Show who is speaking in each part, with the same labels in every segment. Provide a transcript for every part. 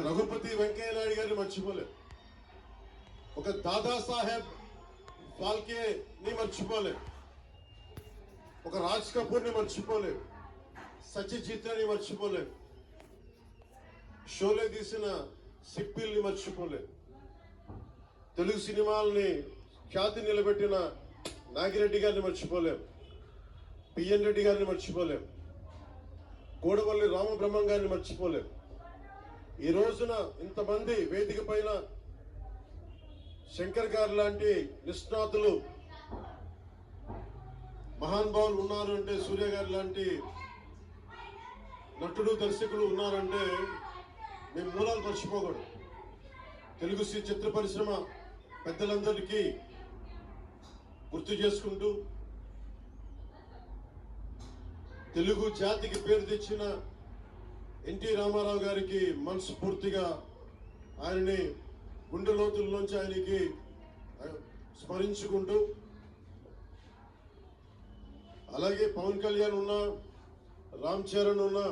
Speaker 1: రఘుపతి వెంకయ్య నాయుడు గారిని మర్చిపోలేం, ఒక దాదాసాహెబ్ ఫాల్కే ని మర్చిపోలేం, ఒక రాజ్ కపూర్ ని మర్చిపోలేం, సత్యజిత్ ని మర్చిపోలేం, షోలే తీసిన సిప్పిల్ని మర్చిపోలేం, తెలుగు సినిమాల్ని ఖ్యాతి నిలబెట్టిన నాగిరెడ్డి గారిని మర్చిపోలేం, పిఎన్ రెడ్డి గారిని మర్చిపోలేం, కోడవల్లి రామబ్రహ్మం గారిని మర్చిపోలేం. ఈ రోజున ఇంతమంది వేదిక పైన శంకర్ గారు లాంటి నిష్ణాతులు మహానుభావులు ఉన్నారు అంటే, సూర్య గారు లాంటి నటుడు దర్శకులు ఉన్నారంటే మేము మూలాలు మర్చిపోకూడదు. తెలుగు చిత్ర పరిశ్రమ పెద్దలందరికీ గుర్తు చేసుకుంటూ, తెలుగు జాతికి పేరు తెచ్చిన ఎన్టీ రామారావు గారికి మనస్ఫూర్తిగా ఆయనని గుండె లోతుల్లోంచి ఆయనకి స్మరించుకుంటూ, అలాగే పవన్ కళ్యాణ్ ఉన్నా, రామ్ చరణ్ ఉన్నా,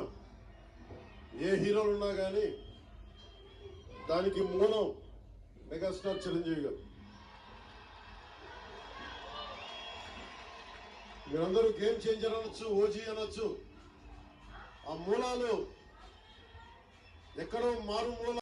Speaker 1: ఏ హీరోలు ఉన్నా కానీ దానికి మూలం మెగాస్టార్ చిరంజీవి గారు. మీరందరూ గేమ్ చేంజర్ అనొచ్చు, ఓజీ అనొచ్చు, ఆ మూలాలు ఎక్కడో మారుమూల